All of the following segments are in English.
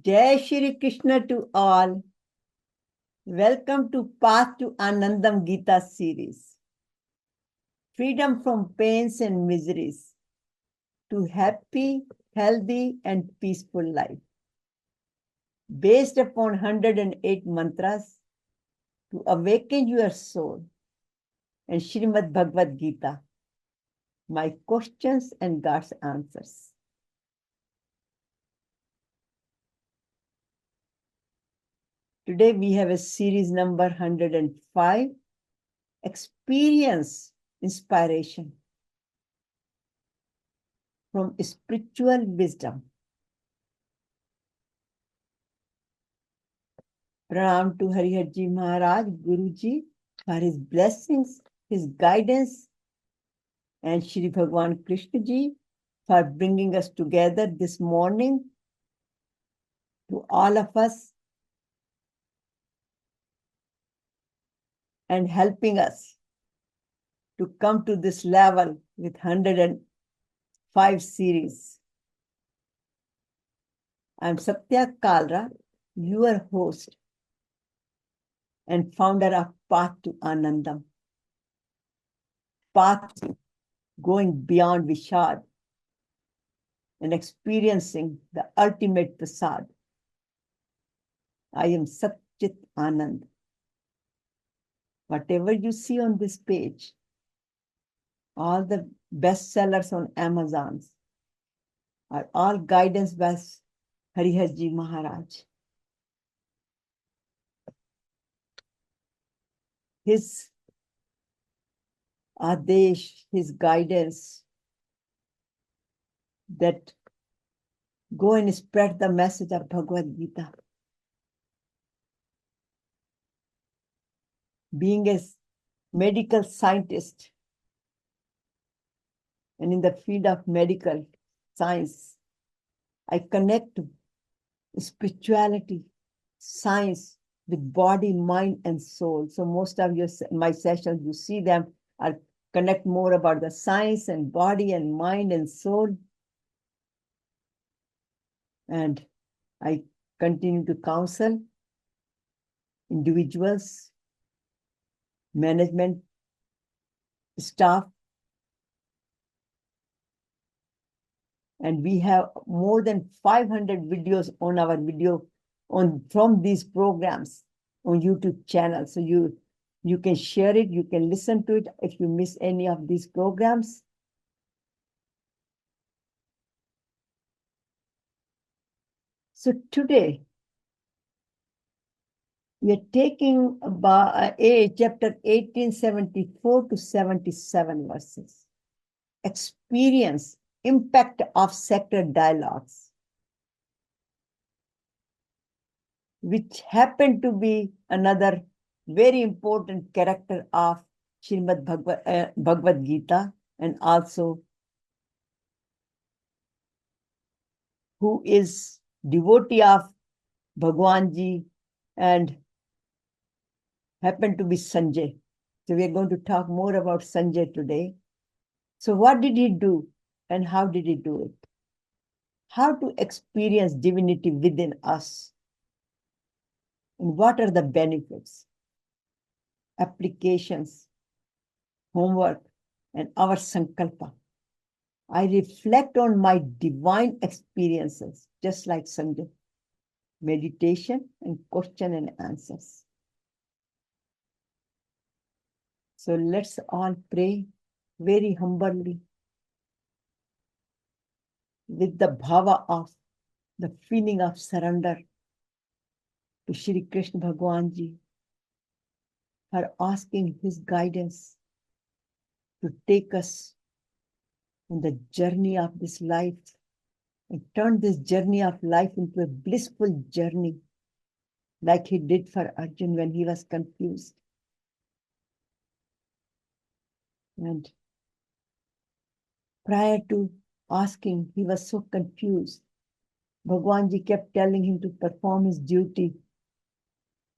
Jai Shri Krishna to all. Welcome to Path to Anandam Gita series. Freedom from pains and miseries to happy, healthy and peaceful life. Based upon 108 mantras to awaken your soul and Srimad Bhagavad Gita. My questions and God's answers. Today we have a series number 105, Experience Inspiration from Spiritual Wisdom. Pranam to Hariharji Maharaj, Guruji, for his blessings, his guidance, and Shri Bhagwan Krishna Ji for bringing us together this morning to all of us and helping us to come to this level with 105 series. I'm Satya Kalra, your host and founder of Path to Anandam. Path going beyond Vishad and experiencing the ultimate prasad. I am Satchit Anand. Whatever you see on this page, all the bestsellers on Amazon are all guidance by Hariharji Maharaj. His Adesh, his guidance, that go and spread the message of Bhagavad Gita. Being a medical scientist and in the field of medical science, I connect spirituality, science with body, mind, and soul. So most of my sessions, you see them, I connect more about the science and body and mind and soul. And I continue to counsel individuals, management, staff. And we have more than 500 videos on our from these programs on YouTube channel. So you can share it, you can listen to it if you miss any of these programs. So today, we are taking about chapter 1874 to 77 verses. Experience, impact of sacred dialogues, which happen to be another very important character of Srimad Bhagavad Gita, and also who is devotee of Bhagwan Ji and happened to be Sanjaya. So we are going to talk more about Sanjaya today. So what did he do and how did he do it? How to experience divinity within us? And what are the benefits, applications, homework, and our sankalpa? I reflect on my divine experiences, just like Sanjaya. Meditation and question and answers. So let's all pray very humbly with the bhava of the feeling of surrender to Shri Krishna Bhagwan Ji for asking his guidance to take us on the journey of this life and turn this journey of life into a blissful journey like he did for Arjuna when he was confused. And prior to asking, he was so confused. Bhagwan Ji kept telling him to perform his duty,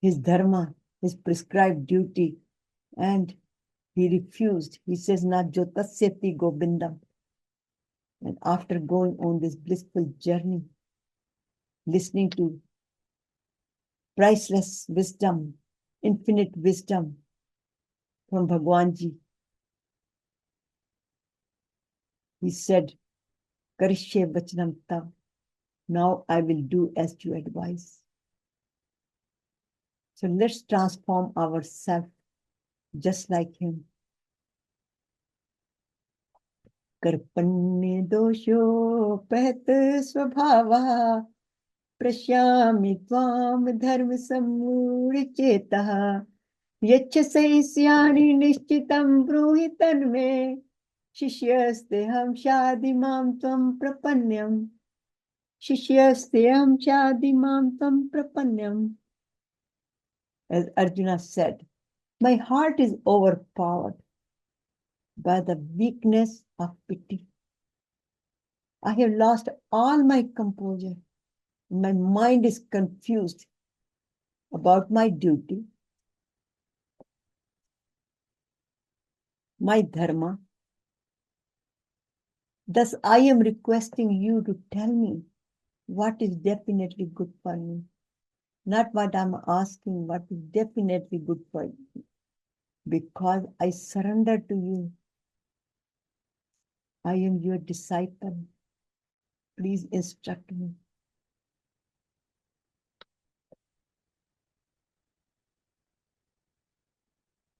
his dharma, his prescribed duty, and he refused. He says, "Na jotasyati Govindam." And after going on this blissful journey, listening to priceless wisdom, infinite wisdom from Bhagwan Ji. He said, Karishye vachanam tav. Now I will do as you advise. So let's transform ourselves just like him. Karpanye dosho pahat svabhava prashyami tvam dharma samurichetah yacha saisyani nishchitam bruhitan me shishyaste ham shadimam tvam prapanyam shishyaste ham shadimam tvam prapanyam. As Arjuna said, my heart is overpowered by the weakness of pity. I have lost all my composure. My mind is confused about my duty, my dharma. Thus, I am requesting you to tell me what is definitely good for me. Not what I'm asking, what is definitely good for you. Because I surrender to you. I am your disciple. Please instruct me.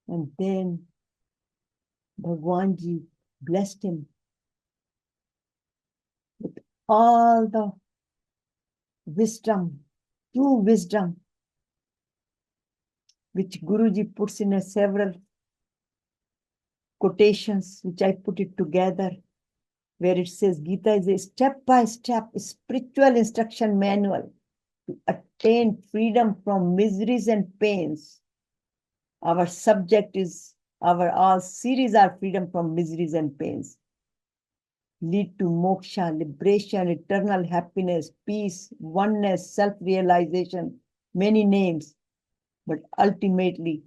And then Bhagwan Ji blessed him with all the wisdom, true wisdom, which Guruji puts in several quotations, which I put it together, where it says Gita is a step-by-step spiritual instruction manual to attain freedom from miseries and pains. Our subject is, our all series are freedom from miseries and pains. Lead to moksha, liberation, eternal happiness, peace, oneness, self-realization, many names. But ultimately,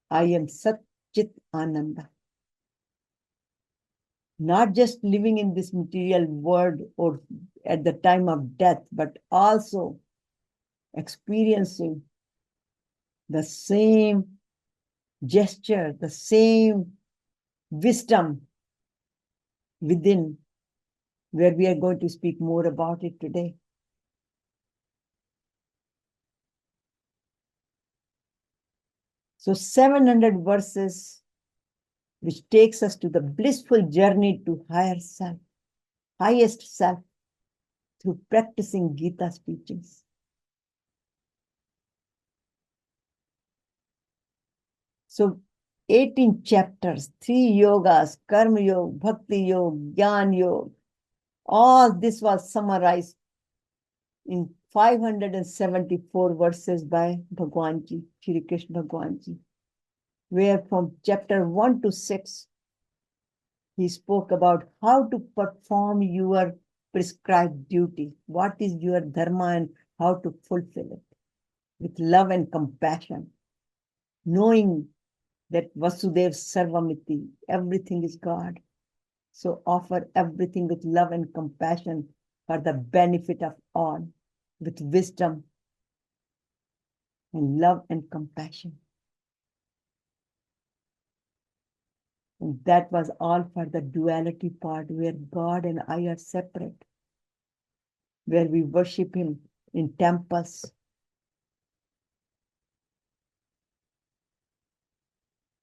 I am Sat Chit Ananda. Not just living in this material world or at the time of death, but also experiencing the same gesture, the same wisdom within, where we are going to speak more about it today. So 700 verses, which takes us to the blissful journey to higher self, highest self, through practicing Gita's teachings. So 18 chapters, 3 yogas, Karma Yoga, Bhakti Yoga, Jnana Yoga, all this was summarized in 574 verses by Bhagwan Ji, Shri Krishna Bhagwan Ji, where from chapter 1 to 6, he spoke about how to perform your prescribed duty, what is your dharma and how to fulfill it with love and compassion, knowing that Vasudev Sarvamiti, everything is God. So offer everything with love and compassion for the benefit of all, with wisdom and love and compassion. And that was all for the duality part, where God and I are separate, where we worship him in temples.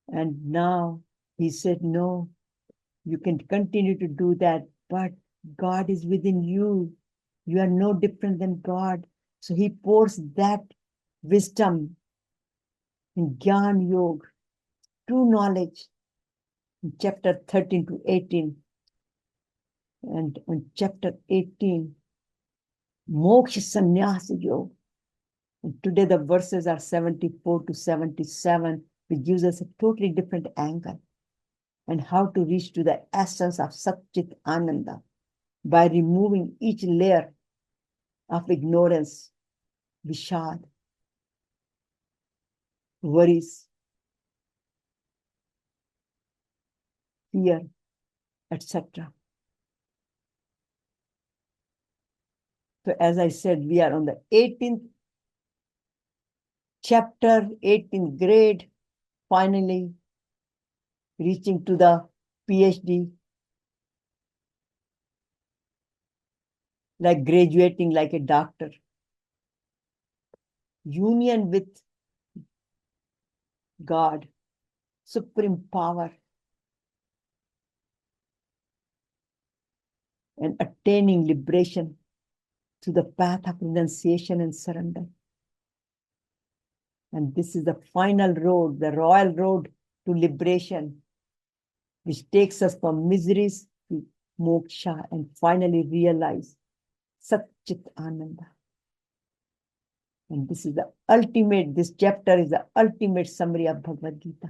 And now he said, no, you can continue to do that, but God is within you. You are no different than God. So he pours that wisdom in Jnana Yoga, true knowledge, in chapter 13 to 18. And in chapter 18, Moksha Sannyasa Yoga. And today the verses are 74 to 77, which gives us a totally different angle and how to reach to the essence of Sat Chit Ananda by removing each layer of ignorance, vishad, worries, fear, etc. So as I said, we are on the 18th chapter, 18th grade, finally reaching to the PhD, like graduating like a doctor. Union with God, supreme power, and attaining liberation to the path of renunciation and surrender. And this is the final road, the royal road to liberation, which takes us from miseries to moksha and finally realize Satchit Ananda. And this is the ultimate, this chapter is the ultimate summary of Bhagavad Gita,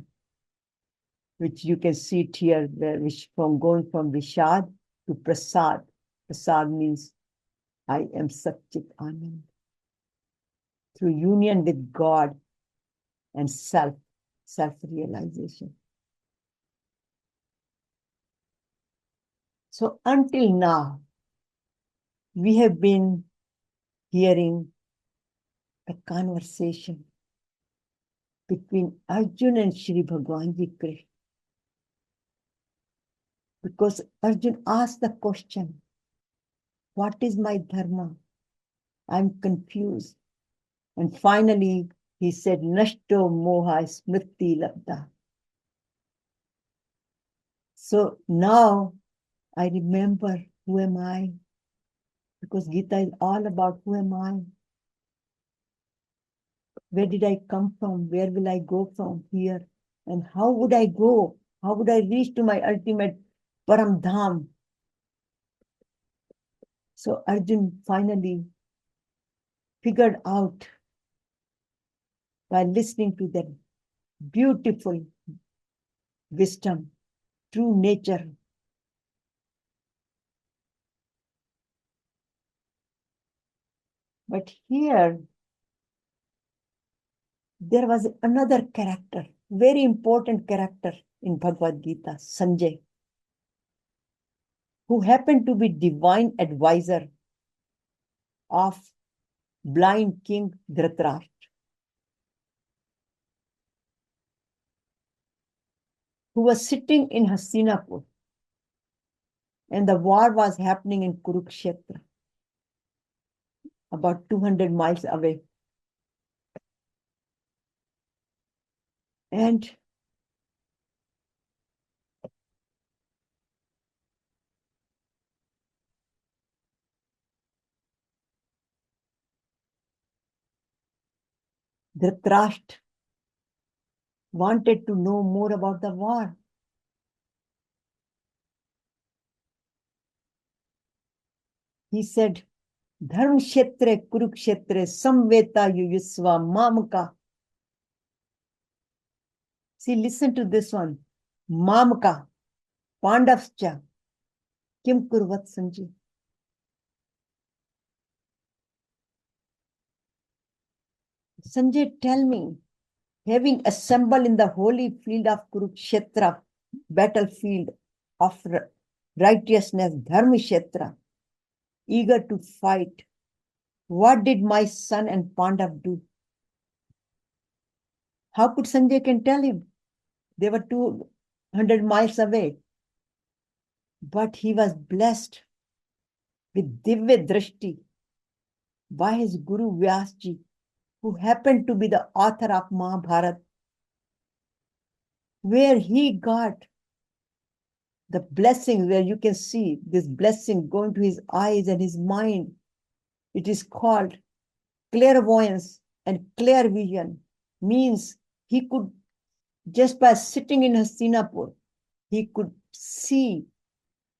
which you can see it here, which from going from Vishad to Prasad. Prasad means I am Satchit Ananda. Through union with God and self-realization. So until now, we have been hearing the conversation between Arjuna and Shri Bhagwan Ji Krishna. Because Arjuna asked the question, what is my dharma? I'm confused. And finally, he said, Nashto moha smriti labda. So now I remember who am I? Because Gita is all about who am I? Where did I come from? Where will I go from here? And how would I go? How would I reach to my ultimate Param Dham? So Arjuna finally figured out by listening to that beautiful wisdom, true nature. But here, there was another character, very important character in Bhagavad Gita, Sanjaya, who happened to be divine advisor of blind king Dhritarashtra. Who was sitting in Hastinapur, and the war was happening in Kurukshetra, about 200 miles away. And Dhritarashtra wanted to know more about the war. He said, Dharm Kshetre Kurukshetre Samveta Yuyusva Mamaka. See, listen to this one. Mamaka, Pandavscha, Kim Kurvat Sanjay. Sanjay, tell me, having assembled in the holy field of Kurukshetra, battlefield of righteousness, Dharmashetra, eager to fight, what did my son and Pandav do? How could Sanjay can tell him? They were 200 miles away. But he was blessed with Divya Drishti by his Guru Vyasa ji, who happened to be the author of Mahabharata, where he got the blessing, where you can see this blessing going to his eyes and his mind. It is called clairvoyance and clear vision. Means he could, just by sitting in Hastinapur, he could see,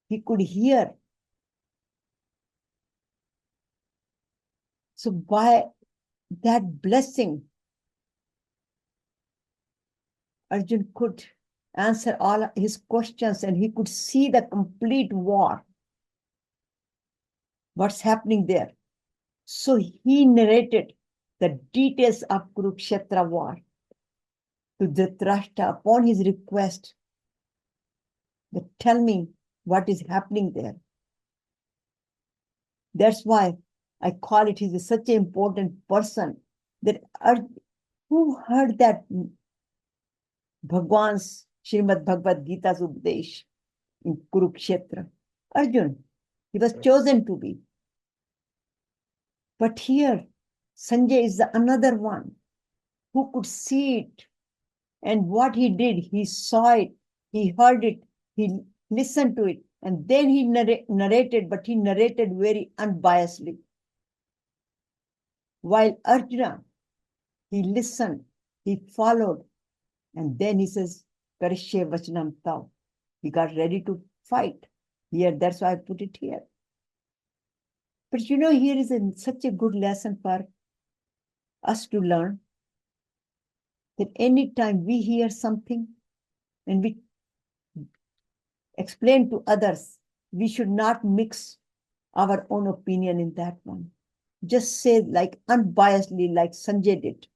he could hear. So by that blessing, Arjuna could answer all his questions and he could see the complete war. What's happening there? So he narrated the details of Kurukshetra war to Dhritarashtra upon his request. But tell me what is happening there. That's why I call it, he's such an important person that who heard that Bhagwan's Srimad Bhagavad Gita's Upadesh in Kurukshetra? Arjuna. He was chosen to be. But here, Sanjay is another one who could see it. And what he did, he saw it, he heard it, he listened to it, and then he narrated, but he narrated very unbiasedly. While Arjuna, he listened, he followed, and then he says, Karishye Vachanam Tav. He got ready to fight. Here, that's why I put it here. But here is such a good lesson for us to learn, that anytime we hear something and we explain to others, we should not mix our own opinion in that one. Just say like unbiasedly, like Sanjay did.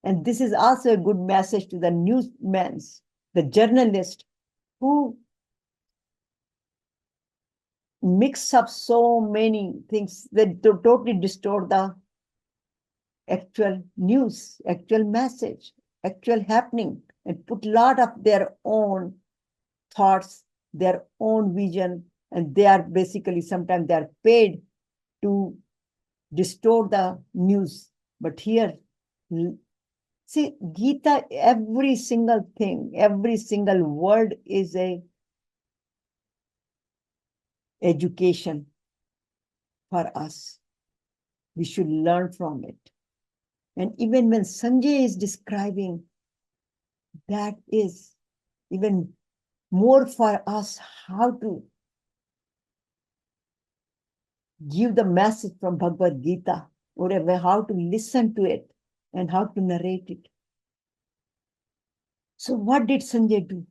And this is also a good message to the newsmen, the journalists who mix up so many things that totally distort the actual news, actual message, actual happening, and put a lot of their own thoughts, their own vision, and they are basically, sometimes they are paid to distort the news. But here, see, Gita, every single thing, every single word is a education for us. We should learn from it. And even when Sanjay is describing, that is even more for us how to give the message from Bhagavad Gita, or how to listen to it and how to narrate it. So what did Sanjay do?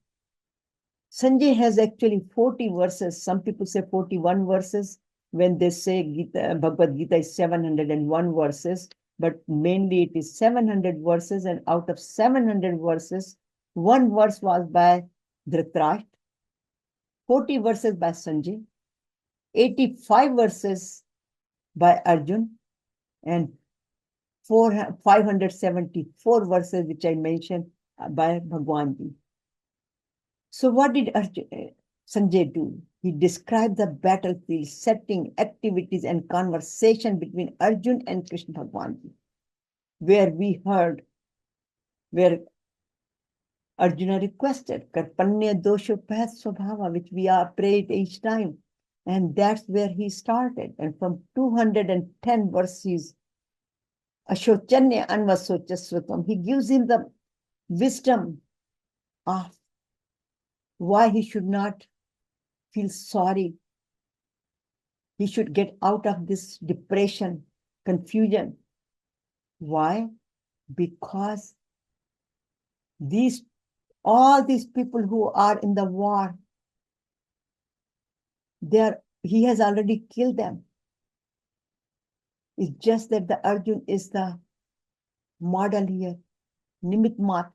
Sanjay has actually 40 verses. Some people say 41 verses when they say Bhagavad Gita is 701 verses, but mainly it is 700 verses, and out of 700 verses, one verse was by Dhritarashtra, 40 verses by Sanjay, 85 verses by Arjuna, and 574 verses, which I mentioned, by Bhagwan. So what did Sanjay do? He described the battlefield, setting, activities, and conversation between Arjuna and Krishna Bhagwan, where we heard, where Arjuna requested, Karpanya dosho path swabhava, which we are prayed each time. And that's where he started. And from 210 verses, Ashochanya Anvasochasvatam, he gives him the wisdom of why he should not feel sorry. He should get out of this depression, confusion. Why? Because all these people who are in the war, he has already killed them. It's just that the Arjuna is the model here, Nimit Mat.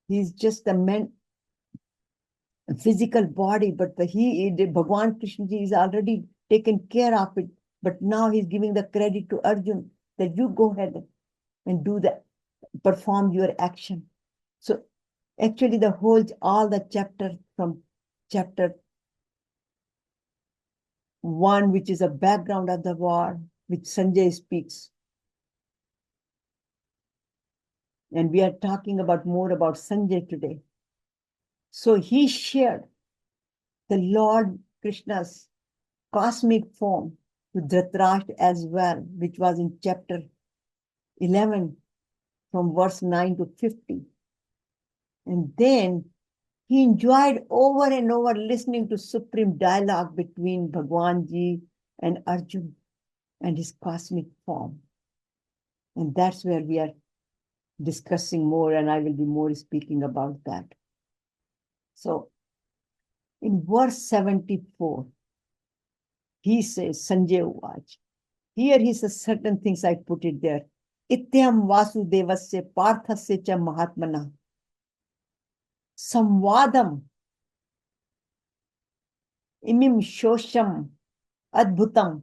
He's just the physical body, but Bhagwan Krishna Ji is already taken care of it. But now he's giving the credit to Arjuna that you go ahead and perform your action. So actually all the chapter from chapter 1, which is a background of the war, which Sanjay speaks. And we are talking more about Sanjay today. So he shared the Lord Krishna's cosmic form to Dhritarashtra as well, which was in chapter 11 from verse 9 to 50. And then he enjoyed over and over listening to supreme dialogue between Bhagwan Ji and Arjuna and his cosmic form. And that's where we are discussing more, and I will be more speaking about that. So in verse 74, he says, Sanjay Uvaj. Here he says certain things, I put it there. Ityam Vasudevasya Parthasya cha Mahatmana Samvadam Imim Shosham Adbhutam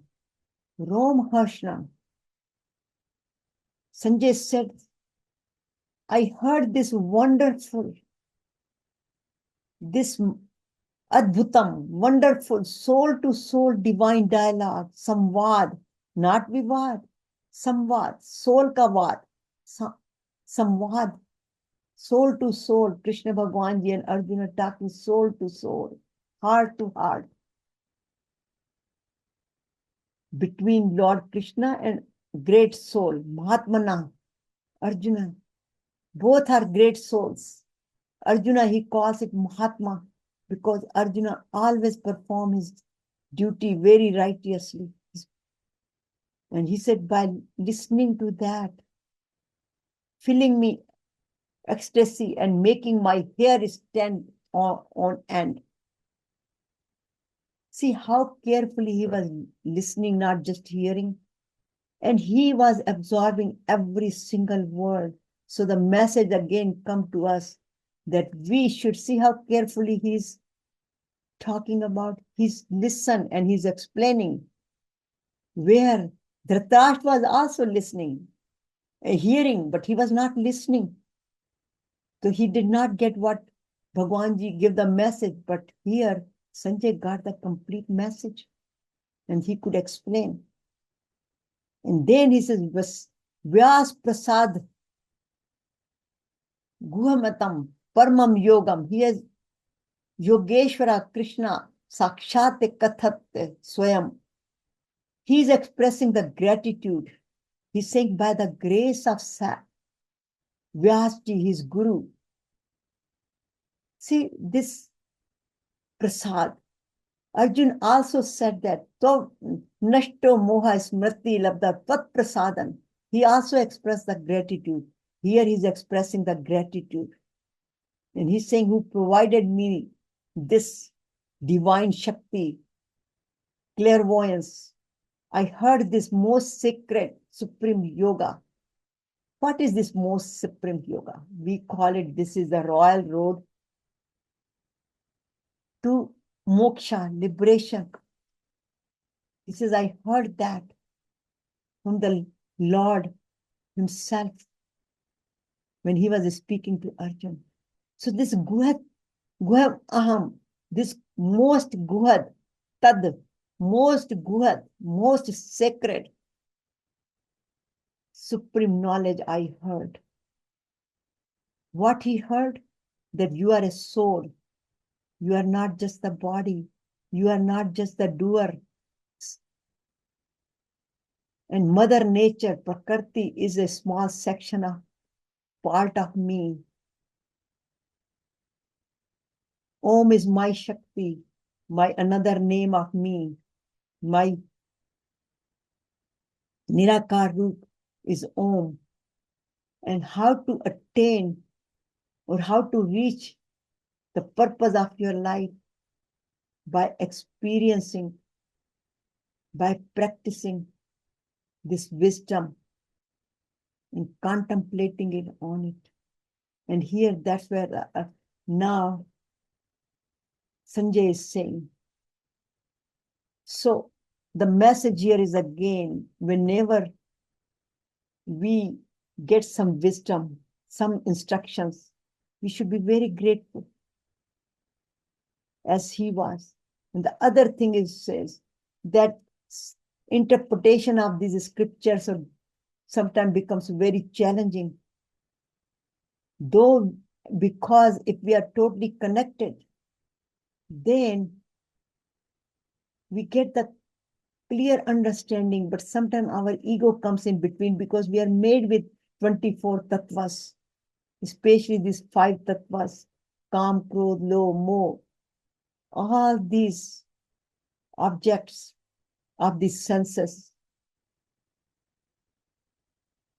Rom Harshna. Sanjay said, I heard this wonderful, this adbhutam, wonderful soul-to-soul divine dialogue, samvad, not vivad, samvad, soul ka vad, samvad, soul to soul, Krishna Bhagwan ji and Arjuna talking soul to soul, heart to heart, between Lord Krishna and great soul, Mahatma, Arjuna. Both are great souls. Arjuna, he calls it Mahatma because Arjuna always performs his duty very righteously. And he said, by listening to that, filling me ecstasy and making my hair stand on end. See how carefully he was listening, not just hearing. And he was absorbing every single word. So the message again come to us that we should see how carefully he's talking about. He's listen and he's explaining where Dhritarashtra was also listening, hearing, but he was not listening. So he did not get what Bhagwan Ji gave the message, but here Sanjay got the complete message and he could explain. And then he says, Vyas Prasad Guhamatam Paramam Yogam. He has Yogeshwara Krishna Sakshat Kathat Swayam. He is expressing the gratitude. He's saying by the grace of Vyasji, his guru. See this Prasad. Arjun also said that to nashto moha smriti labda tat prasadan. He also expressed the gratitude. Here he's expressing the gratitude. And he's saying, who provided me this divine Shakti, clairvoyance. I heard this most sacred, supreme yoga. What is this most supreme yoga? We call it, this is the royal road to moksha, liberation. He says, I heard that from the Lord himself when he was speaking to Arjuna. So this guhad aham, this most guhad, tad, most guhad, most sacred, supreme knowledge I heard. What he heard? That you are a soul. You are not just the body. You are not just the doer. And Mother Nature, Prakriti, is a small section of part of me. Om is my Shakti, my another name of me. My Nirakar Roop is Om. And how to attain or how to reach the purpose of your life by experiencing, by practicing this wisdom and contemplating it on it. And here that's where now Sanjay is saying. So the message here is again, whenever we get some wisdom, some instructions, we should be very grateful as he was. And the other thing is says that interpretation of these scriptures sometimes becomes very challenging. Though, because if we are totally connected, then we get the clear understanding, but sometimes our ego comes in between because we are made with 24 tattvas, especially these 5 tattvas, Kam, Krodh, Lobh, Moh. All these objects of the senses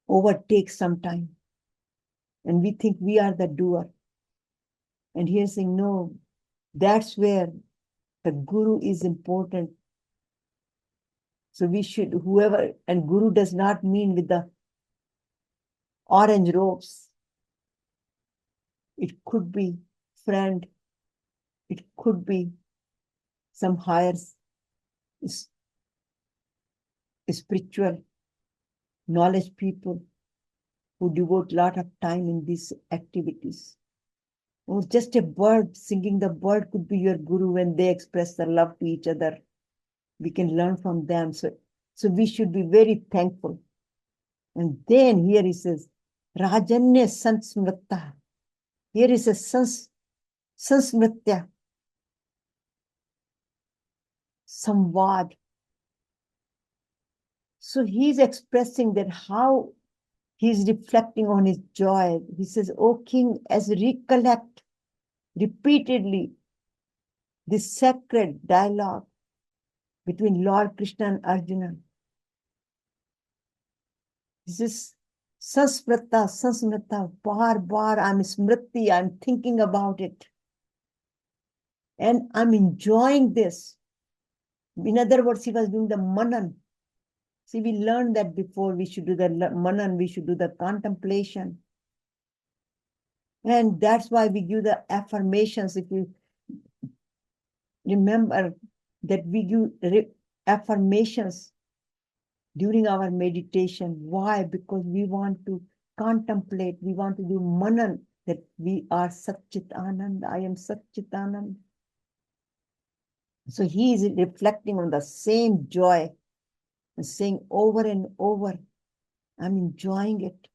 overtake sometime. And we think we are the doer. And he's saying, no, that's where the guru is important. So we should, whoever, and guru does not mean with the orange robes. It could be friend. It could be some higher spiritual knowledge people who devote a lot of time in these activities. Or just a bird singing, the bird could be your guru when they express their love to each other. We can learn from them. So we should be very thankful. And then here he says, Rajanya Sansmrita. Here is a Sansmritya. Samvad. So he's expressing that how he's reflecting on his joy. He says, O king, as recollect repeatedly this sacred dialogue between Lord Krishna and Arjuna. This is Sansmrita, bar, I'm smriti, I'm thinking about it. And I'm enjoying this. In other words, he was doing the manan. See, we learned that before. We should do the manan, we should do the contemplation. And that's why we give the affirmations. If you remember that we give affirmations during our meditation. Why? Because we want to contemplate, we want to do manan, that we are Satchit Anand, I am Satchit Anand. So he is reflecting on the same joy and saying over and over, I'm enjoying it.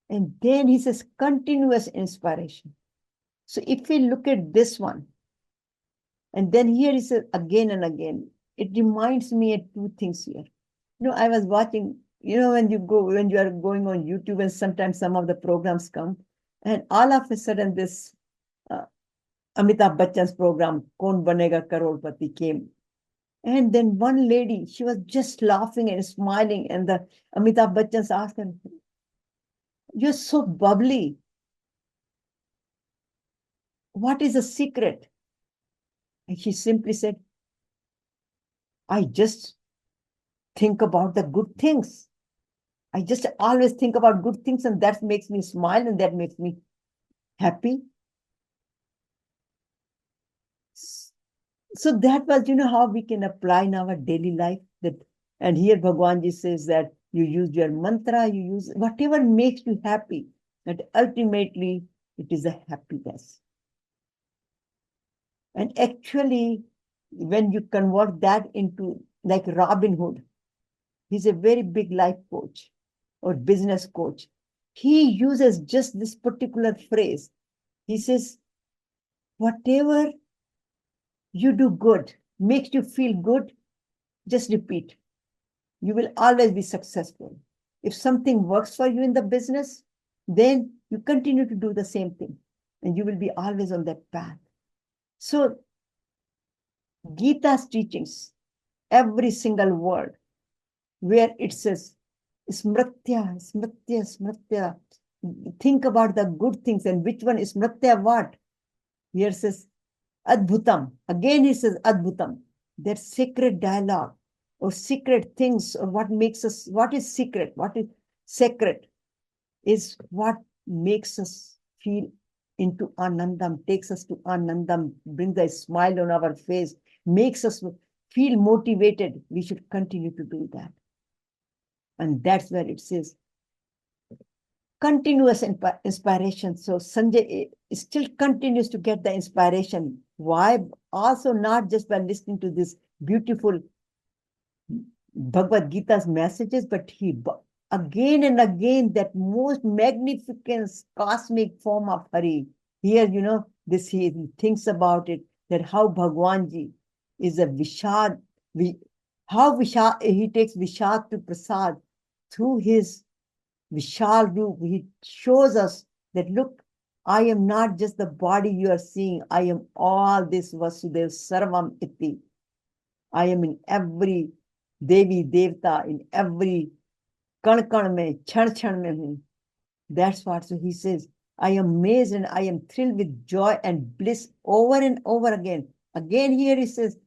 And then he says continuous inspiration. So if we look at this one, and then here he says again and again, it reminds me of two things here. I was watching, when you are going on YouTube and sometimes some of the programs come, and all of a sudden this Amitabh Bachchan's program, Kaun Banega Crorepati, came. And then one lady, she was just laughing and smiling, and the Amitabh Bachchan asked her, you're so bubbly. What is the secret? And she simply said, I just think about the good things. I just always think about good things, and that makes me smile, and that makes me happy. So that was, how we can apply in our daily life. And here Bhagwanji says that you use your mantra, you use whatever makes you happy, that ultimately it is a happiness. And actually, when you convert that into like Robin Hood, he's a very big life coach or business coach. He uses just this particular phrase. He says, whatever you do good, makes you feel good, just repeat. You will always be successful. If something works for you in the business, then you continue to do the same thing, and you will be always on that path. So Gita's teachings, every single word, where it says, Smritya, Smritya, Smritya, think about the good things. And which one is Smritya what? Here says, Adbhutam. Again he says, Adbhutam. That sacred dialogue or secret things, or what makes us, what is secret, what is sacred, is what makes us feel into Anandam, takes us to Anandam, brings a smile on our face, makes us feel motivated. We should continue to do that. And that's where it says continuous inspiration. So Sanjay still continues to get the inspiration. Why? Also not just by listening to this beautiful Bhagavad Gita's messages, but he again and again that most magnificent cosmic form of Hari. Here, this he thinks about it, that how Bhagwanji is a Vishad, how Vishad, he takes Vishad to Prasad through his Vishal Roop. He shows us that, look, I am not just the body you are seeing. I am all this Vasudev Sarvam Iti. I am in every Devi Devta, in every Kan mein, Chan mein hu. That's what, so he says, I am amazed and I am thrilled with joy and bliss over and over again. Again here he says,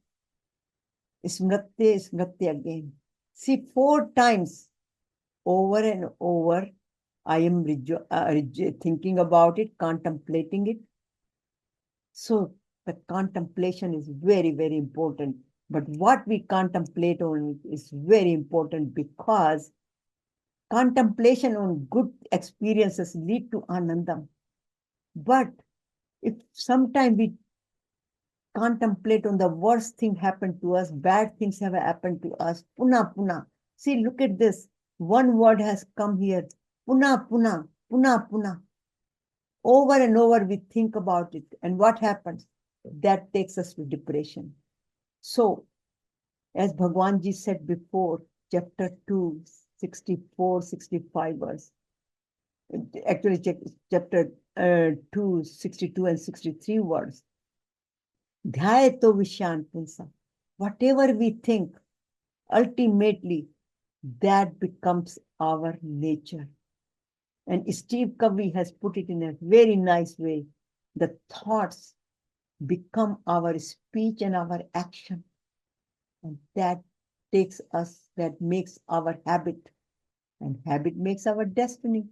Smriti, Smriti again. See, 4 times over and over, I am thinking about it, contemplating it. So the contemplation is very, very important. But what we contemplate on is very important, because contemplation on good experiences lead to anandam. But if sometime we contemplate on the worst thing happened to us, bad things have happened to us, puna puna. See, look at this. One word has come here. Puna puna, puna puna. Over and over we think about it. And what happens? That takes us to depression. So, as Bhagwan Ji said before, chapter 2, 64, 65 verse. Actually, chapter 2, 62 and 63 words. Dhyayato Vishan Punsa. Whatever we think, ultimately, that becomes our nature. And Steve Covey has put it in a very nice way. The thoughts become our speech and our action. And that takes us, that makes our habit. And habit makes our destiny.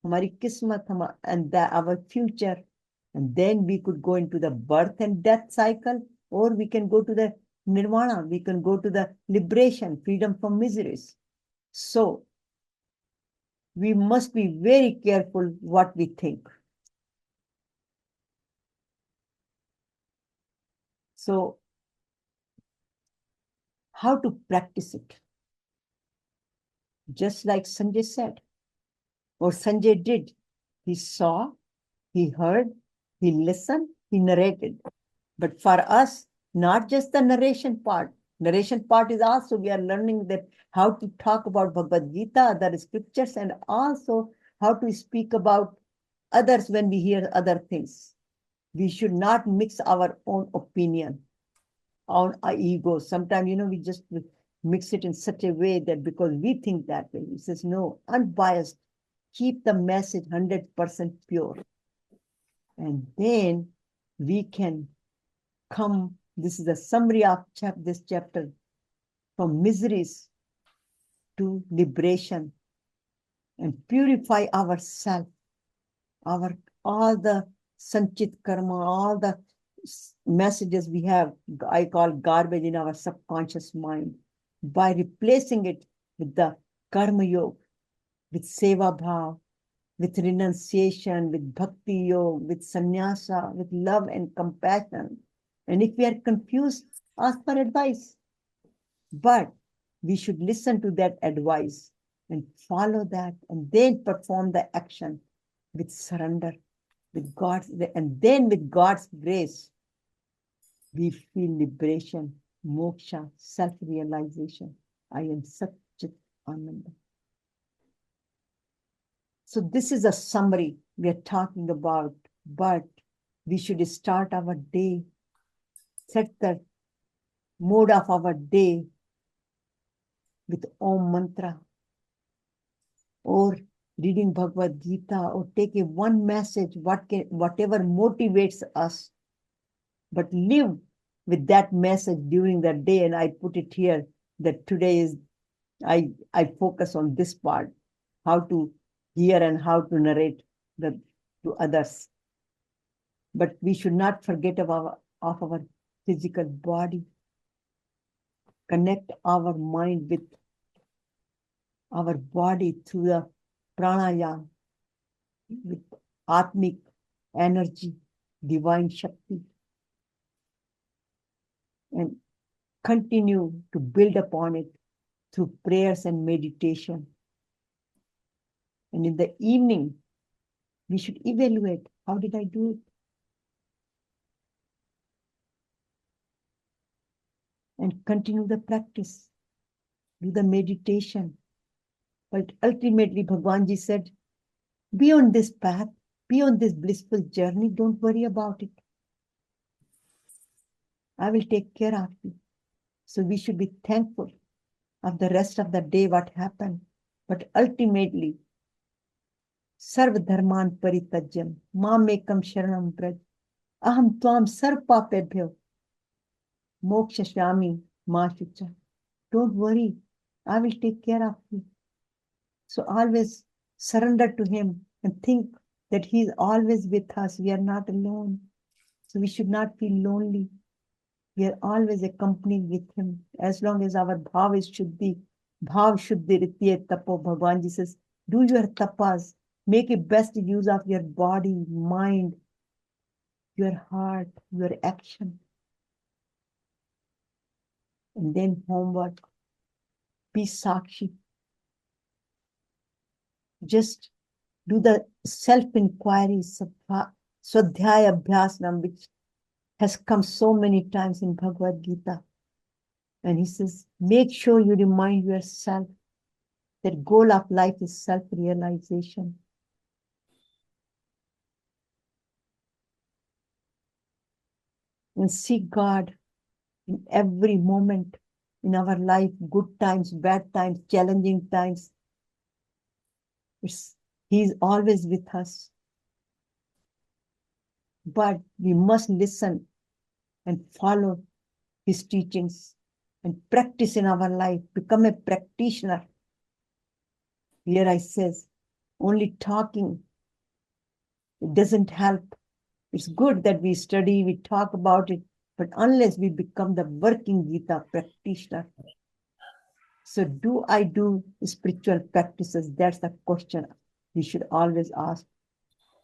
Hamari kismat, and our future. And then we could go into the birth and death cycle, or we can go to the nirvana, we can go to the liberation, freedom from miseries. So, we must be very careful what we think. So, how to practice it? Just like Sanjay said, or Sanjay did. He saw, he heard, he listened, he narrated. But for us, not just the narration part. Narration part is also, we are learning that how to talk about Bhagavad Gita, other scriptures, and also how to speak about others when we hear other things. We should not mix our own opinion, our ego. Sometimes, we just mix it in such a way that because we think that way. He says, no, unbiased. Keep the message 100% pure. And then we can come, this is a summary of this chapter, from miseries to liberation, and purify ourselves, all the sanchit karma, all the messages we have, I call garbage in our subconscious mind, by replacing it with the karma yoga, with seva bhav, with renunciation, with bhakti yoga, with sannyasa, with love and compassion. And if we are confused, ask for advice. But we should listen to that advice and follow that, and then perform the action with surrender, with God's, and then with God's grace, we feel liberation, moksha, self-realization. I am Satchit Ananda. So this is a summary we are talking about, but we should start our day, set the mode of our day with Om mantra, or reading Bhagavad Gita, or take a one message, whatever motivates us, but live with that message during the day. And I put it here that today is, I focus on this part, how to hear and how to narrate to others. But we should not forget of our physical body. Connect our mind with our body through the pranayama, with atmic energy, divine Shakti, and continue to build upon it through prayers and meditation. And in the evening, we should evaluate, how did I do it? And continue the practice, do the meditation. But ultimately, Bhagwan Ji said, be on this path, be on this blissful journey, don't worry about it. I will take care of you. So we should be thankful of the rest of the day, what happened. But ultimately, Sarv Dharman Paritajyam, Mamekam Sharanam Braj, Aham Tvam Sarv Papebhyo, Moksha Shami Ma Shucha. Don't worry, I will take care of you. So always surrender to him and think that he is always with us. We are not alone. So we should not feel lonely. We are always accompanied with him. As long as our bhav is shuddhi, bhav shuddhi ritye tapo, Bhagavan says, do your tapas, make a best use of your body, mind, your heart, your action. And then homework, be sakshi. Just do the self-inquiry, swadhyaya abhyasnam, which has come so many times in Bhagavad Gita. And he says, make sure you remind yourself that goal of life is self-realization. And seek God in every moment in our life, good times, bad times, challenging times. He is always with us. But we must listen and follow his teachings and practice in our life, become a practitioner. Here I says, only talking, it doesn't help. It's good that we study, we talk about it, but unless we become the working Gita practitioner. So do I do spiritual practices? That's the question we should always ask.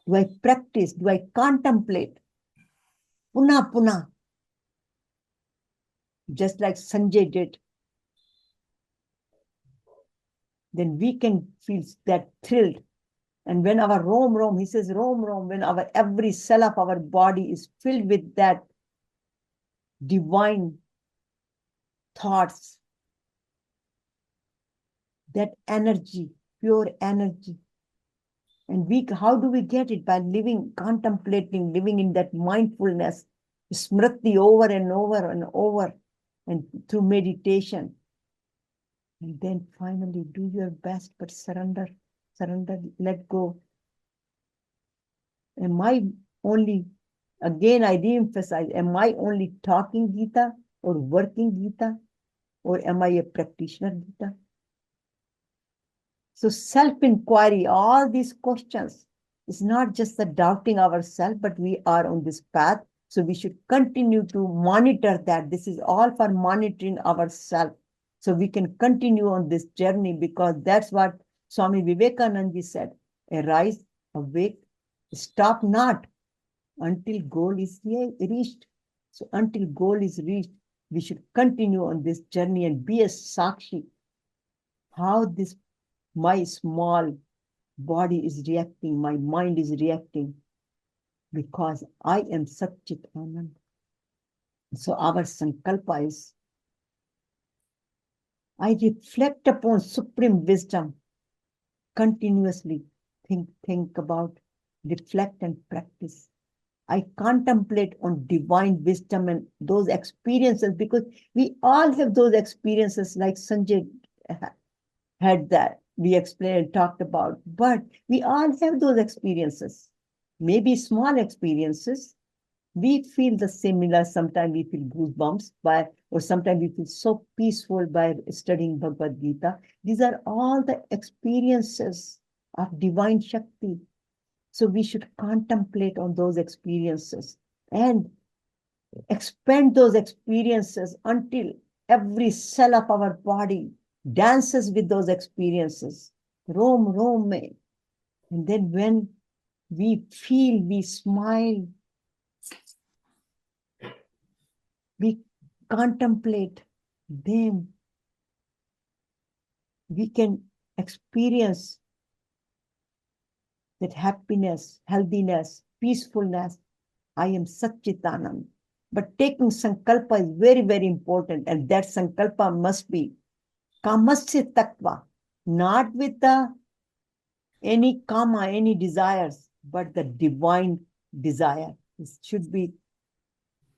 Do I practice? Do I contemplate? Puna puna. Just like Sanjay did. Then we can feel that thrilled. And when our roam, he says roam, when our every cell of our body is filled with that divine thoughts, that energy, pure energy. And how do we get it? By living, contemplating, living in that mindfulness, smriti over and over and over, and through meditation. And then finally do your best, but surrender, let go. Am I only, again I re-emphasize, am I only talking Gita or working Gita? Or am I a practitioner Gita? So self-inquiry, all these questions, is not just the doubting ourselves, but we are on this path. So we should continue to monitor that. This is all for monitoring ourselves. So we can continue on this journey, because that's what Swami Vivekananda said. Arise, awake, stop not until goal is reached. So until goal is reached, we should continue on this journey and be a sakshi. How this my small body is reacting, my mind is reacting, because I am Satchit Anand. So our sankalpa is, I reflect upon supreme wisdom continuously. Think about, reflect and practice. I contemplate on divine wisdom and those experiences, because we all have those experiences like Sanjay had that. We explained and talked about, but we all have those experiences, maybe small experiences. We feel the similar, sometimes we feel goosebumps or sometimes we feel so peaceful by studying Bhagavad Gita. These are all the experiences of divine Shakti. So we should contemplate on those experiences and expand those experiences until every cell of our body dances with those experiences. Roam. And then when we feel, we smile, we contemplate them, we can experience that happiness, healthiness, peacefulness. I am Satchitanand. But taking sankalpa is very, very important. And that sankalpa must be kamasya tattva, not with any kama, any desires, but the divine desire. It should be,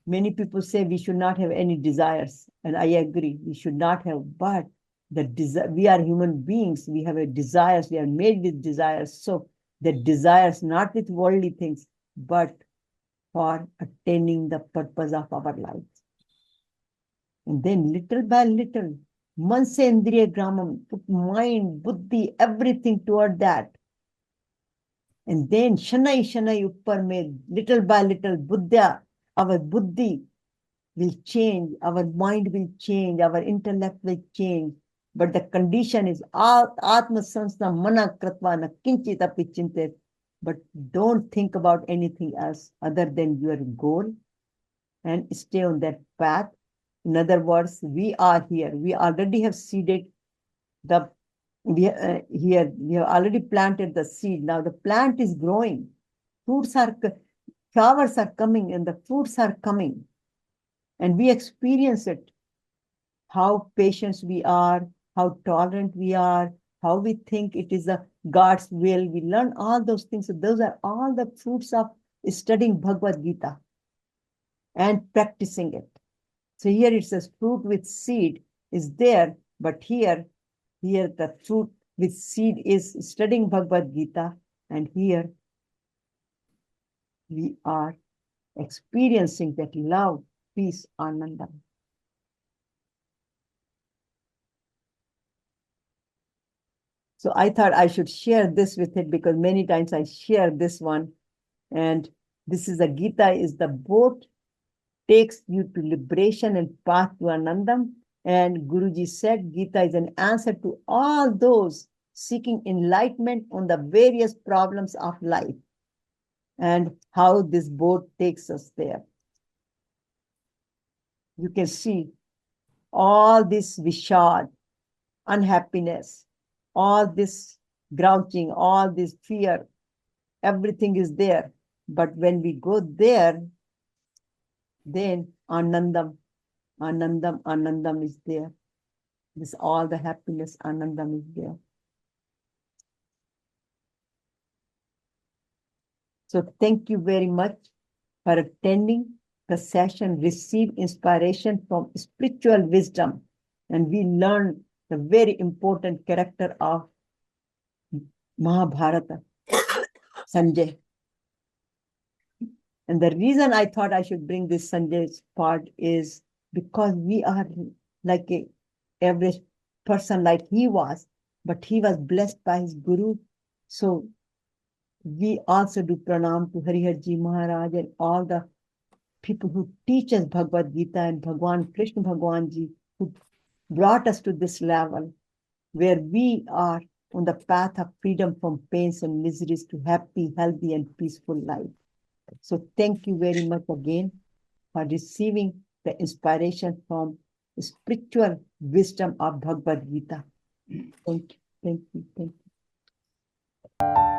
many people say we should not have any desires. And I agree, we should not have, but we are human beings. We have a desires, we are made with desires. So the desires, not with worldly things, but for attaining the purpose of our lives. And then little by little, mansa indriya gramam, put mind, buddhi, everything toward that. And then shanai uppar mein, little by little, buddha, our buddhi will change, our mind will change, our intellect will change. But the condition is Atma Samstha Mana Kratva Na Kinchit Api Chintet. But don't think about anything else other than your goal and stay on that path. In other words, we are here. We already have seeded the here. We have already planted the seed. Now the plant is growing. Flowers are coming, and the fruits are coming. And we experience it. How patient we are, how tolerant we are, how we think it is God's will. We learn all those things. So those are all the fruits of studying Bhagavad Gita and practicing it. So here it says fruit with seed is there, but here the fruit with seed is studying Bhagavad Gita, and here we are experiencing that love, peace, ananda. So I thought I should share this with it because many times I share this one. And this is Gita is the boat, takes you to liberation and path to Anandam. And Guruji said Gita is an answer to all those seeking enlightenment on the various problems of life and how this boat takes us there. You can see all this vishad, unhappiness, all this grouching, all this fear, everything is there. But when we go there, then Anandam is there. This all the happiness, Anandam is there. So thank you very much for attending the session. Receive inspiration from spiritual wisdom. And we learn the very important character of Mahabharata, Sanjaya. And the reason I thought I should bring this Sanjay's part is because we are like a average person like he was, but he was blessed by his Guru. So we also do pranam to Hariharji Maharaj and all the people who teach us Bhagavad Gita and Bhagwan Krishna Bhagwanji, who brought us to this level where we are on the path of freedom from pains and miseries to happy, healthy, and peaceful life. So thank you very much again for receiving the inspiration from spiritual wisdom of Bhagavad Gita. Thank you, thank you, thank you.